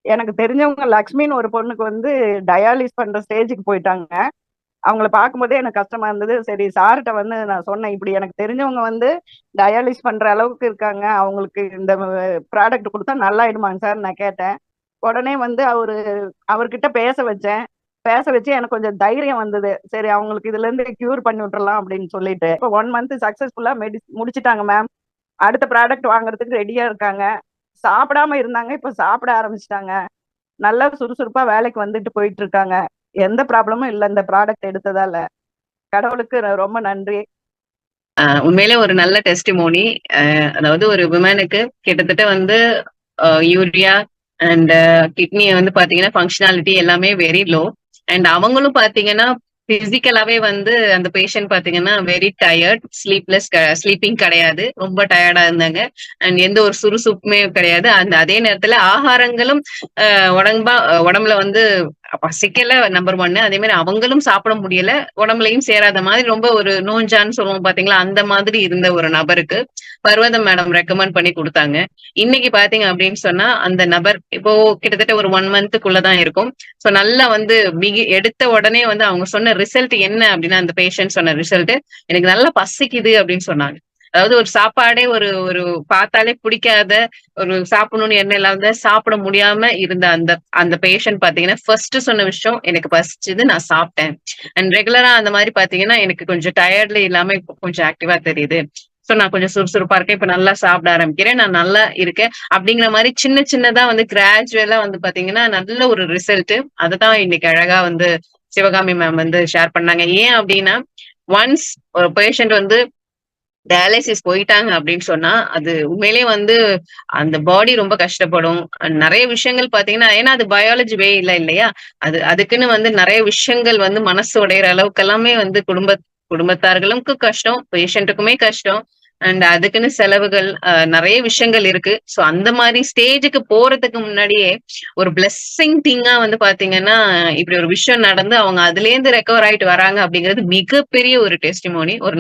எனக்கு தெரிஞ்சவங்க லக்ஷ்மின்னு ஒரு பொண்ணுக்கு வந்து டயாலிஸ் பண்ற ஸ்டேஜுக்கு போயிட்டாங்க. அவங்கள பார்க்கும்போதே எனக்கு கஷ்டமா இருந்தது. சரி சார்ட்ட வந்து நான் சொன்னேன், "இப்படி எனக்கு தெரிஞ்சவங்க வந்து டயாலிஸ் பண்ற அளவுக்கு இருக்காங்க. அவங்களுக்கு இந்த ப்ராடக்ட் குடுத்தா நல்லாயிடுமாங்க சார்ன்னு?" நான் கேட்டேன். உடனே வந்து அவர்கிட்ட பேச வச்சேன். பேச வச்சு எனக்கு கொஞ்சம் தைரியம் வந்தது. சரி அவங்களுக்கு இதுலருந்து கியூர் பண்ணி விட்டுறலாம் அப்படின்னு சொல்லிட்டு. இப்போ 1 மந்த் சக்சஸ்ஃபுல்லா முடிச்சுட்டாங்க மேம். அடுத்த ப்ராடக்ட் வாங்குறதுக்கு ரெடியா இருக்காங்க. சாப்பிடாம இருந்தாங்க. இப்ப சாப்பிட ஆரம்பிச்சுட்டாங்க. நல்லா சுறுசுறுப்பா வேலைக்கு வந்துட்டு போயிட்டு இருக்காங்க. எந்த ப்ராப்ளமும் இல்ல இந்த ப்ராடக்ட் எடுத்ததால. கடவுளுக்கு ரொம்ப நன்றி. உண்மையிலே ஒரு நல்ல டெஸ்டிமோனி. அதாவது ஒரு விமனுக்கு கிட்டத்தட்ட வந்து யூரியா அண்ட் கிட்னி வந்து பாத்தீங்கன்னா ஃபங்க்ஷனாலிட்டி எல்லாமே வெரி லோ. அண்ட் அவங்களும் பாத்தீங்கன்னா பிசிக்கலாவே வந்து அந்த பேஷண்ட் பாத்தீங்கன்னா வெரி டயர்ட், ஸ்லீப்பிங் கிடையாது. ரொம்ப டயர்டா இருந்தாங்க. அண்ட் எந்த ஒரு சுறுசுறுப்புமே கிடையாது. அதே நேரத்துல ஆகாரங்களும் உடம்புல வந்து பசிக்கல நம்பர் 1. அதே மாதிரி அவங்களும் சாப்பிட முடியல. உடம்புலயும் சேராத மாதிரி ரொம்ப ஒரு நோஞ்சான்னு சொல்லுவோம் பாத்தீங்களா, அந்த மாதிரி இருந்த ஒரு நபருக்கு பர்வதம் மேடம் ரெக்கமெண்ட் பண்ணி குடுத்தாங்க. இன்னைக்கு பாத்தீங்க அப்படின்னு சொன்னா, அந்த நபர் இப்போ கிட்டத்தட்ட ஒரு 1 மந்த்துக்குள்ள தான் இருக்கும். சோ நல்லா வந்து எடுத்த உடனே வந்து அவங்க சொன்ன ரிசல்ட் என்ன அப்படின்னா, அந்த பேஷண்ட் சொன்ன ரிசல்ட், எனக்கு நல்லா பசிக்குது அப்படின்னு சொன்னாங்க. அதாவது ஒரு சாப்பாடே ஒரு ஒரு பார்த்தாலே பிடிக்காத, ஒரு சாப்பிடணும்னு எண்ணம் இல்லாத, சாப்பிட முடியாம இருந்த அந்த அந்த பேஷண்ட் பாத்தீங்கன்னா, ஃபர்ஸ்ட் சொன்ன விஷயம், எனக்கு பசிச்சது நான் சாப்பிட்டேன். அண்ட் ரெகுலரா அந்த மாதிரி பாத்தீங்கன்னா, எனக்கு கொஞ்சம் டயர்ட்ல இல்லாம இப்போ கொஞ்சம் ஆக்டிவா தெரியுது. சோ நான் கொஞ்சம் சுறுசுறுப்பா இருக்கேன். இப்ப நல்லா சாப்பிட ஆரம்பிக்கிறேன். நான் நல்லா இருக்கேன். அப்படிங்கிற மாரி சின்ன சின்னதா வந்து கிராஜுவலா வந்து பாத்தீங்கன்னா, நல்ல ஒரு ரிசல்ட். அததான் இன்னைக்கு அழகா வந்து சிவகாமி மேம் வந்து ஷேர் பண்ணாங்க. ஏன் அப்படின்னா, ஒன்ஸ் ஒரு பேஷண்ட் வந்து டயாலிசிஸ் போயிட்டாங்க அப்படின்னு சொன்னா, அது உண்மையிலேயே வந்து அந்த பாடி ரொம்ப கஷ்டப்படும். நெறைய விஷயங்கள் பார்த்தீங்கன்னா, ஏன்னா அது பயாலஜி வே இல்லையா? அதுக்குன்னு வந்து நெறைய விஷயங்கள் வந்து மனசு உடையிற அளவுக்கு எல்லாமே வந்து குடும்பத்தார்களுக்கும் கஷ்டம், பேஷண்ட்டுக்குமே கஷ்டம். அண்ட் அதுக்குன்னு செலவுகள் நெறைய விஷயங்கள் இருக்கு. சோ அந்த மாரி ஸ்டேஜ்க்கு போறதுக்கு முன்னாடியே ஒரு பிளெஸ்ஸிங் திங்கா வந்து பார்த்தீங்கன்னா, இப்படி ஒரு விஷயம் நடந்து அவங்க அதுலேருந்து ரெக்கவர் ஆயிட்டு வராங்க அப்படிங்கிறது மிகப்பெரிய ஒரு டெஸ்டிமோனி. ஒரு